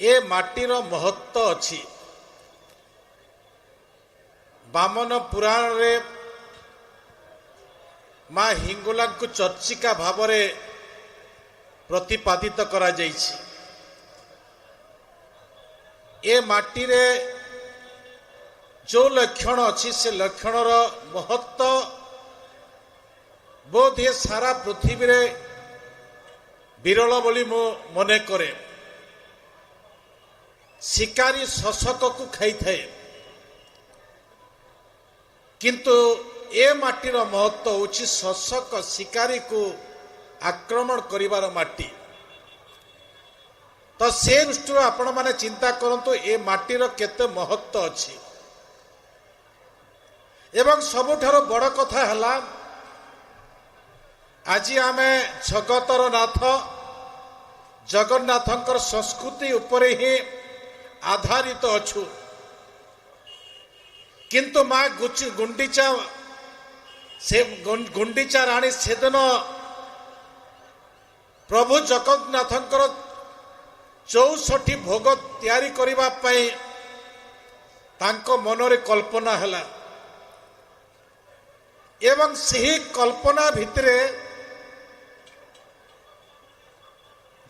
ए माटीर महत्व अछि। वामन पुराण रे माँ हिंगोला को चर्चिका भाव में प्रतिपादित करा जाइछि। ए माटी रे जो लक्षण अच्छी से लक्षण महत्व बोध ये सारा पृथ्वी रे विरल बोली मो मने करे। शिकारी शशक को खाई थाए किंतु ए माटीर महत्व होछि शशक शिकारी को आक्रमण करिवार माटी। तो से दृष्टि आपण माने चिंता करंतु ए माटीर केते महत्व अछि। एवं सबुठारो बड़ कथा हला आज आमे जगतर नाथ जगन्नाथंकर संस्कृति उपरे ही आधारित अछु। किंतु माँ गुंडीचा से गुंडीचा राणी सेदिन प्रभु जगन्नाथंकर 64 भोग तैयारी करिबा पई तांको मनरे कल्पना हला एवं सही कल्पना भितरे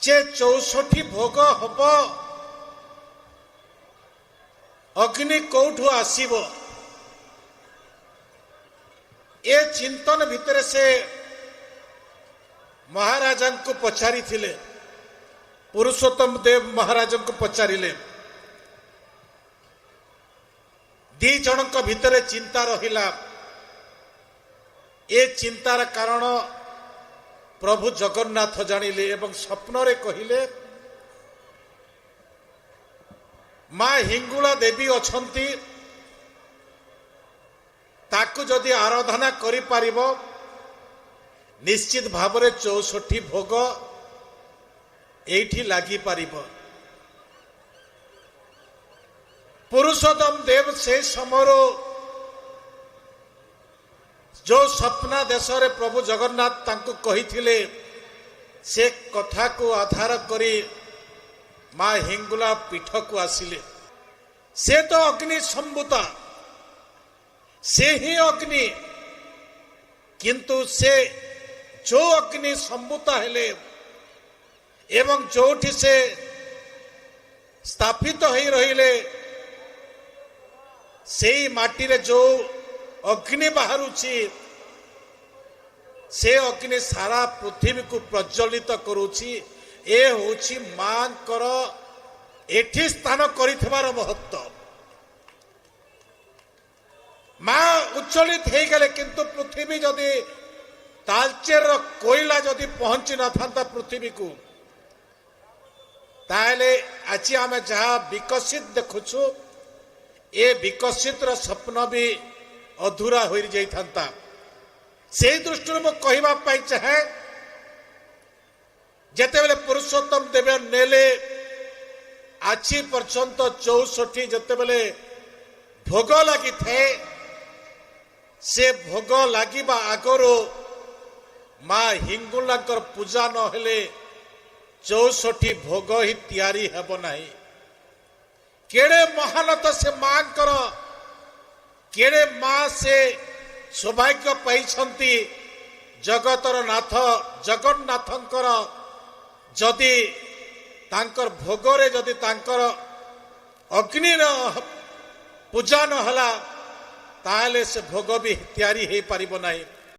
जे 64 भोग हब अग्नि कौठु आसीबो ए चिंतन भितरे से महाराजा को पचारि थिले। पुरुषोत्तम देव महाराज को पचारिले। दी जनक भितरे चिंता रहिला। ए चिंतार कारण प्रभु जगन्नाथ जानिले एवं स्वप्न रे कहिले माँ हिंगुला देवी अछंती ताकु जदि आराधना करि पारिबो निश्चित भाव में 64 भोग एठी लागी पारिबो। पुरुषोत्तम देव से समय जो सपना देश रे प्रभु जगन्नाथ तांको कहिथिले से कथा को आधार करी माँ हिंगुला पीठ को आसिले। से तो अग्नि संभूता से ही अग्नि किंतु से जो अग्नि संभूता हेले एवं जोठी से स्थापित हो रहिले से माटी रे जो अग्नि बाहरुछि से अग्नि सारा पृथ्वी को प्रज्वलित करुछि। ए होछि मांकर एठी स्थान करिथबार महत्व। माँ उच्चलित हो गले किंतु पृथ्वी जदि तालचेर कोयला जदि पहुंची न था पृथ्वी को ताले आज आम जहाँ विकसित देखुछु ए विकसित स्वप्न भी अधूरा हो जाता। से दृष्टि मु कहवाई चाहे जेते बेले पुरुषोत्तम देव नेले आज पर्यंत 64 जेते बेले भोग लगी थे से भोग लागिबा आगरो माँ हिंगुलांकर पूजा न हेले 64 भोग ही तैयारी हेब नहीं। केड़े महानत से मां कर केड़े मां से सौभाग्य पाइछंती जगतर नाथ जगन्नाथंकर जदि तांकर भोगरे जदि तांकर अग्नि पूजा न हला ताले से भोग भी तैयारी हो पारिबो नहीं।